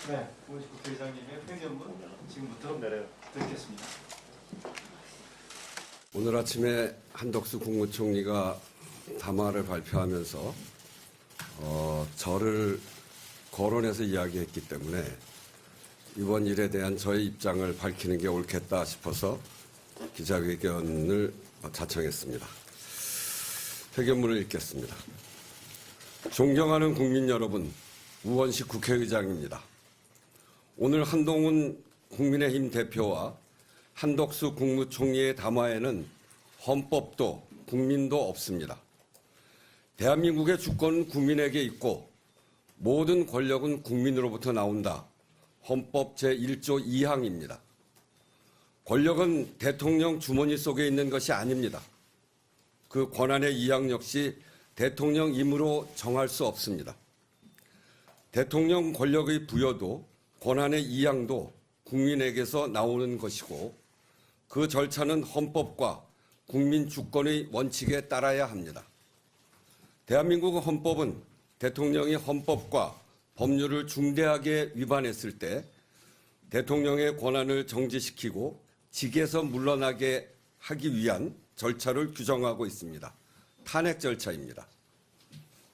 네, 우원식 국회의장님의 회견문 지금부터 듣겠습니다. 오늘 아침에 한덕수 국무총리가 담화를 발표하면서 저를 거론해서 이야기했기 때문에 이번 일에 대한 저의 입장을 밝히는 게 옳겠다 싶어서 기자회견을 자청했습니다. 회견문을 읽겠습니다. 존경하는 국민 여러분, 우원식 국회의장입니다. 오늘 한동훈 국민의힘 대표와 한덕수 국무총리의 담화에는 헌법도 국민도 없습니다. 대한민국의 주권은 국민에게 있고 모든 권력은 국민으로부터 나온다. 헌법 제1조 2항입니다. 권력은 대통령 주머니 속에 있는 것이 아닙니다. 그 권한의 이항 역시 대통령 임으로 정할 수 없습니다. 대통령 권력의 부여도 권한의 이항도 국민에게서 나오는 것이고 그 절차는 헌법과 국민 주권의 원칙에 따라야 합니다. 대한민국 헌법은 대통령이 헌법과 법률을 중대하게 위반했을 때 대통령의 권한을 정지시키고 직에서 물러나게 하기 위한 절차를 규정하고 있습니다. 탄핵 절차입니다.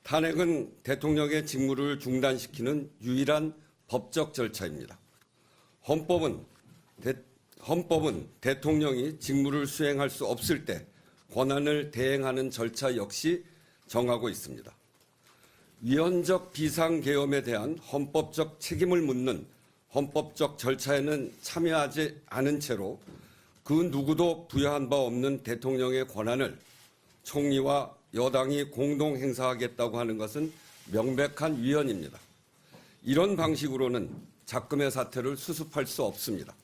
탄핵은 대통령의 직무를 중단시키는 유일한 법적 절차입니다. 헌법은 대통령이 직무를 수행할 수 없을 때 권한을 대행하는 절차 역시 정하고 있습니다. 위헌적 비상계엄에 대한 헌법적 책임을 묻는 헌법적 절차에는 참여하지 않은 채로 그 누구도 부여한 바 없는 대통령의 권한을 총리와 여당이 공동 행사하겠다고 하는 것은 명백한 위헌입니다. 이런 방식으로는 작금의 사태를 수습할 수 없습니다.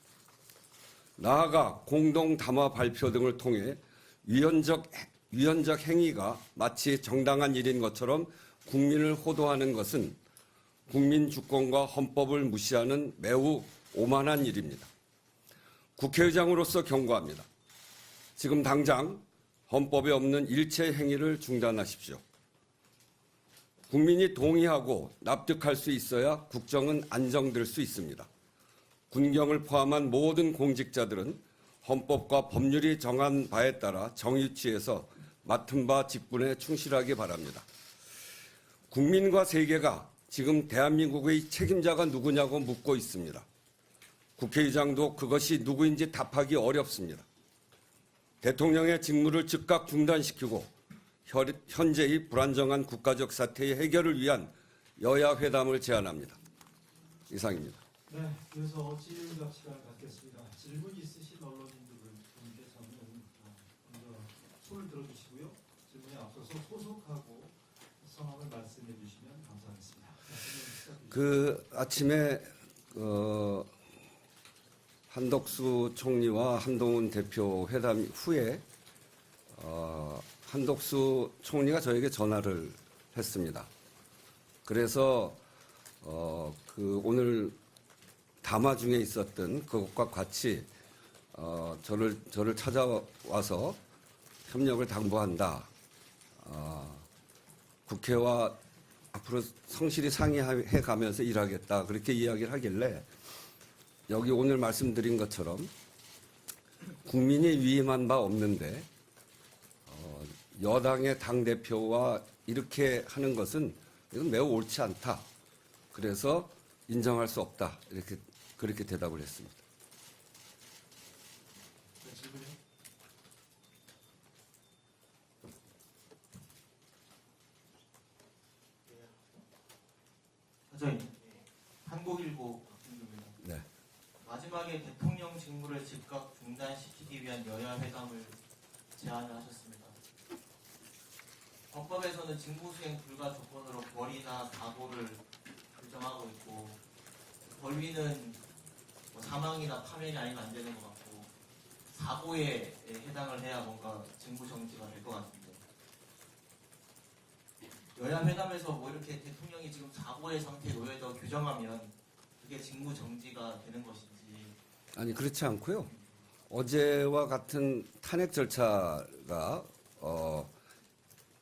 나아가 공동 담화 발표 등을 통해 위헌적 행위가 마치 정당한 일인 것처럼 국민을 호도하는 것은 국민 주권과 헌법을 무시하는 매우 오만한 일입니다. 국회의장으로서 경고합니다. 지금 당장 헌법에 없는 일체 행위를 중단하십시오. 국민이 동의하고 납득할 수 있어야 국정은 안정될 수 있습니다. 군경을 포함한 모든 공직자들은 헌법과 법률이 정한 바에 따라 정의취해서 맡은 바 직분에 충실하기 바랍니다. 국민과 세계가 지금 대한민국의 책임자가 누구냐고 묻고 있습니다. 국회의장도 그것이 누구인지 답하기 어렵습니다. 대통령의 직무를 즉각 중단시키고 현재의 불안정한 국가적 사태의 해결을 위한 여야 회담을 제안합니다. 이상입니다. 네, 그래서 질의응답 시간을 갖겠습니다. 질문 있으신 언론인들께서는 먼저 손을 들어주시고요. 질문에 앞서서 소속하고 성함을 말씀해 주시면 감사하겠습니다. 그 아침에 한덕수 총리와 한동훈 대표 회담 후에 한덕수 총리가 저에게 전화를 했습니다. 그래서 오늘 담화 중에 있었던 그것과 같이 저를 찾아와서 협력을 당부한다. 국회와 앞으로 성실히 상의해 가면서 일하겠다. 그렇게 이야기를 하길래 여기 오늘 말씀드린 것처럼 국민이 위임한 바 없는데 여당의 당대표와 이렇게 하는 것은 이건 매우 옳지 않다. 그래서 인정할 수 없다. 그렇게 대답을 했습니다. 네, 질문이요? 사장님, 한국일보 박준규입니다. 네. 마지막에 대통령 직무를 즉각 중단시키기 위한 여야 회담을 제안을 하셨습니다. 헌법에서는 직무수행 불가 조건으로 벌이나 사고를 규정하고 있고 벌위는 사망이나 파면이 아니면 안 되는 것 같고 사고에 해당을 해야 뭔가 직무 정지가 될 것 같은데 여야 회담에서 뭐 이렇게 대통령이 지금 사고의 상태에 놓여 있다고 규정하면 그게 직무 정지가 되는 것인지. 아니 그렇지 않고요. 어제와 같은 탄핵 절차가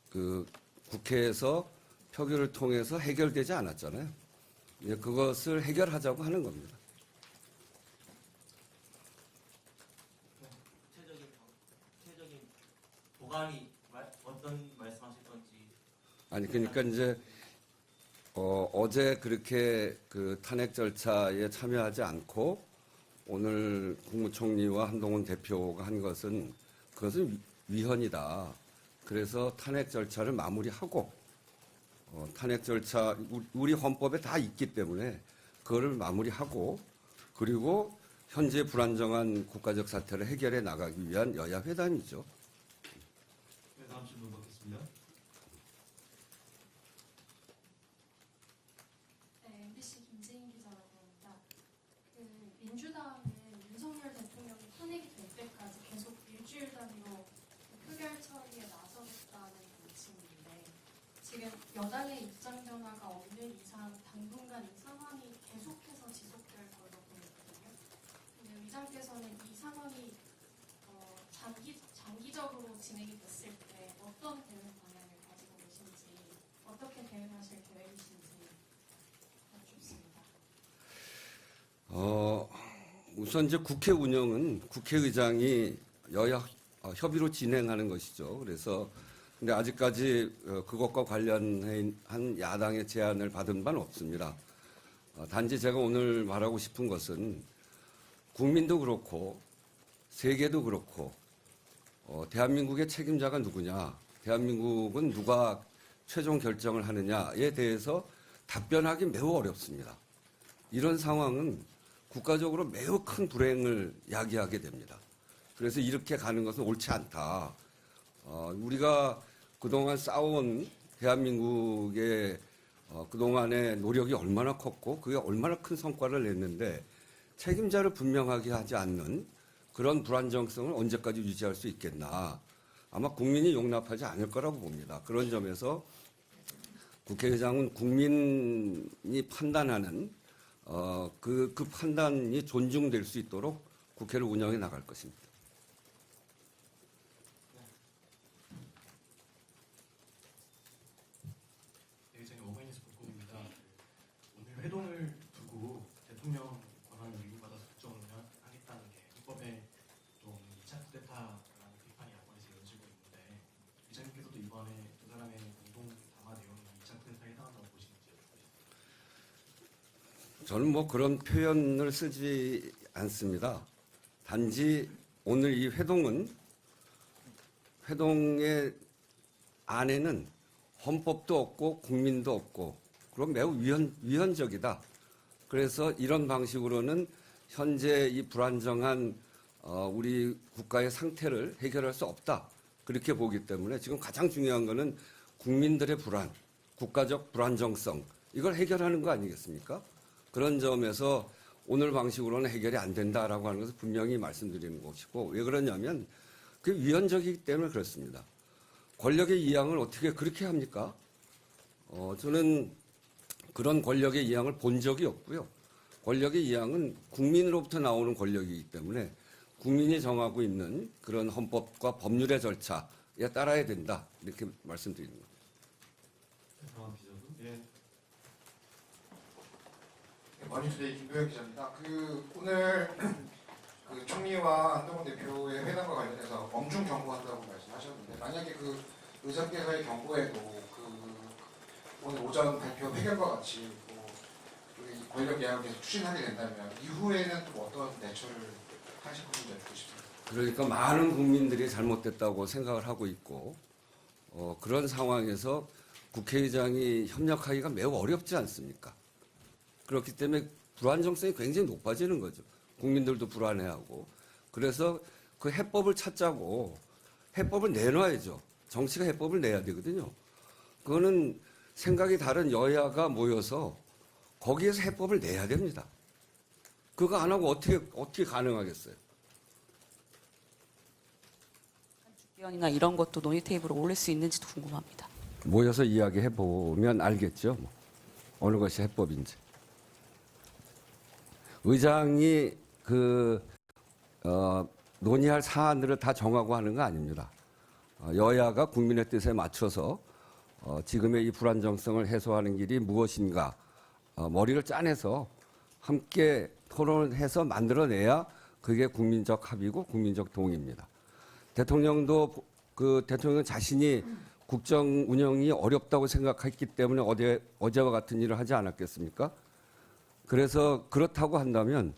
그 국회에서 표결을 통해서 해결되지 않았잖아요. 예, 그것을 해결하자고 하는 겁니다. 구체적인 보강이 어떤 말씀하실 건지. 아니 그러니까 이제 어제 그렇게 그 탄핵 절차에 참여하지 않고 오늘 국무총리와 한동훈 대표가 한 것은 그것은 위헌이다. 그래서 탄핵 절차를 마무리하고 탄핵 절차 우리 헌법에 다 있기 때문에 그거를 마무리하고 그리고 현재 불안정한 국가적 사태를 해결해 나가기 위한 여야 회담이죠. 네, 다음 질문 받겠습니다. 네, MBC 김재인 기자라고 합니다. 그 민주당은 윤석열 대통령이 탄핵이 될 때까지 계속 일주일 단위로 표결 처리에 나서겠다는 방침인데 지금 여당의 입장 변화가 없는 이상 당분간 이 상황이 계속해서 지속될 걸로 보이거든요. 근데 의장께서는 이 상황이 장기적으로 진행이 됐을 때 어떤 대응 방향을 가지고 계신지 어떻게 대응하실 계획이신지 좋습니다. 우선 이제 국회 운영은 국회의장이 여야 협의로 진행하는 것이죠. 그래서 근데 아직까지 그것과 관련한 야당의 제안을 받은 바는 없습니다. 단지 제가 오늘 말하고 싶은 것은 국민도 그렇고 세계도 그렇고 대한민국의 책임자가 누구냐, 대한민국은 누가 최종 결정을 하느냐에 대해서 답변하기 매우 어렵습니다. 이런 상황은 국가적으로 매우 큰 불행을 야기하게 됩니다. 그래서 이렇게 가는 것은 옳지 않다. 우리가 그동안 쌓아온 대한민국의 그동안의 노력이 얼마나 컸고 그게 얼마나 큰 성과를 냈는데 책임자를 분명하게 하지 않는 그런 불안정성을 언제까지 유지할 수 있겠나. 아마 국민이 용납하지 않을 거라고 봅니다. 그런 점에서 국회의장은 국민이 판단하는 그 판단이 존중될 수 있도록 국회를 운영해 나갈 것입니다. 네, 의장님 오마이뉴스 국공입니다. 오늘 회동을 두고 대통령 권한을 위반받아서 결정을 하겠다는 게 헌법에 좀 2차 쿠데타라는 비판이 야권에서 이어지고 있는데 의장님께서도 이번에 두 사람의 공동 담화 내용이 2차 쿠데타에 해당한다고 보시는지 여쭤보겠습니다. 저는 뭐 그런 표현을 쓰지 않습니다. 단지 오늘 이 회동의 안에는 헌법도 없고 국민도 없고 그럼 매우 위헌적이다. 그래서 이런 방식으로는 현재 이 불안정한 우리 국가의 상태를 해결할 수 없다. 그렇게 보기 때문에 지금 가장 중요한 것은 국민들의 불안, 국가적 불안정성 이걸 해결하는 거 아니겠습니까? 그런 점에서 오늘 방식으로는 해결이 안 된다라고 하는 것을 분명히 말씀드리는 것이고 왜 그러냐면 그게 위헌적이기 때문에 그렇습니다. 권력의 이양을 어떻게 그렇게 합니까? 저는 그런 권력의 이양을 본 적이 없고요. 권력의 이양은 국민으로부터 나오는 권력이기 때문에 국민이 정하고 있는 그런 헌법과 법률의 절차에 따라야 된다. 이렇게 말씀드리는 겁니다. 다음 기자분. 예. 머니투데이 김도혁 기자입니다. 오늘 그 총리와 한동훈 대표의 회담과 관련해서 엄중 경고한다고 말씀하셨는데 만약에 그 의장께서의 경고에도 오늘 오전 발표 회견과 같이 이 권력 개혁을 계속 추진하게 된다면 이후에는 또 어떤 대처를 하실 건지 알고 싶습니다. 그러니까 많은 국민들이 잘못됐다고 생각을 하고 있고 그런 상황에서 국회의장이 협력하기가 매우 어렵지 않습니까? 그렇기 때문에 불안정성이 굉장히 높아지는 거죠. 국민들도 불안해하고. 그래서 그 해법을 찾자고 해법을 내놔야죠. 정치가 해법을 내야 되거든요. 그거는 생각이 다른 여야가 모여서 거기에서 해법을 내야 됩니다. 그거 안 하고 어떻게 가능하겠어요? 위원이나 이런 것도 논의 테이블에 올릴 수 있는지도 궁금합니다. 모여서 이야기해 보면 알겠죠. 어느 것이 해법인지. 의장이 논의할 사안들을 다 정하고 하는 거 아닙니다. 여야가 국민의 뜻에 맞춰서 지금의 이 불안정성을 해소하는 길이 무엇인가에 머리를 짜내서 함께 토론해서 만들어내야 그게 국민적 합의고 국민적 동의입니다. 대통령도 그 대통령 자신이 국정 운영이 어렵다고 생각했기 때문에 어제와 같은 일을 하지 않았겠습니까? 그래서 그렇다고 한다면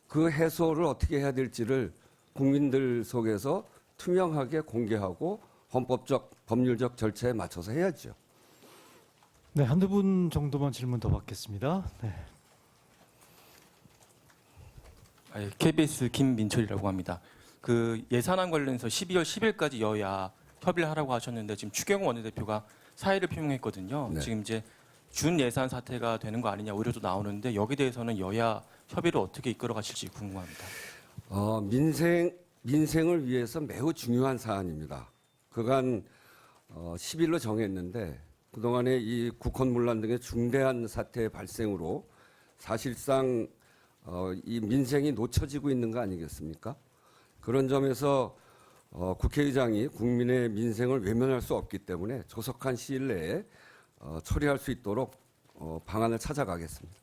그 해소를 어떻게 해야 될지를 국민들 속에서 투명하게 공개하고 헌법적, 법률적 절차에 맞춰서 해야죠. 네, 한두 분 정도만 질문 더 받겠습니다. 네. KBS 김민철이라고 합니다. 그 예산안 관련해서 12월 10일까지 여야 협의를 하라고 하셨는데 지금 추경호 원내대표가 사의를 표명했거든요. 네. 지금 이제 준 예산 사태가 되는 거 아니냐 우려도 나오는데 여기 대해서는 여야 협의를 어떻게 이끌어 가실지 궁금합니다. 민생을 위해서 매우 중요한 사안입니다. 그간 10일로 정했는데 그동안에 이 국헌문란 등의 중대한 사태의 발생으로 사실상 이 민생이 놓쳐지고 있는 거 아니겠습니까? 그런 점에서 국회의장이 국민의 민생을 외면할 수 없기 때문에 조속한 시일 내에 처리할 수 있도록 방안을 찾아가겠습니다.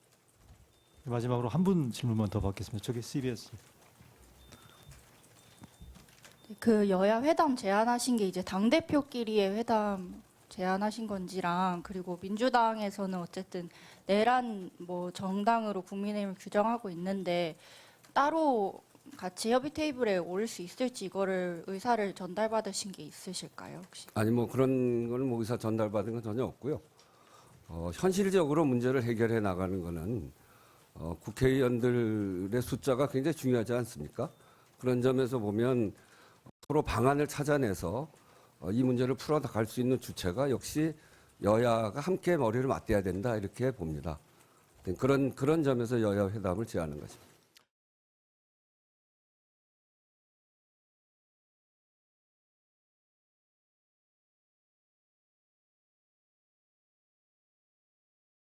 마지막으로 한 분 질문만 더 받겠습니다. 저기 CBS. 그 여야 회담 제안하신 게 이제 당 대표끼리의 회담 제안하신 건지랑 그리고 민주당에서는 어쨌든 내란 뭐 정당으로 국민의힘을 규정하고 있는데 따로 같이 협의 테이블에 오를 수 있을지 이거를 의사를 전달받으신 게 있으실까요 혹시? 아니 뭐 그런 거는 뭐 의사 전달받은 건 전혀 없고요. 현실적으로 문제를 해결해 나가는 거는 국회의원들의 숫자가 굉장히 중요하지 않습니까? 그런 점에서 보면 서로 방안을 찾아내서 이 문제를 풀어갈 수 있는 주체가 역시 여야가 함께 머리를 맞대야 된다 이렇게 봅니다. 그런 점에서 여야 회담을 제안한 것입니다.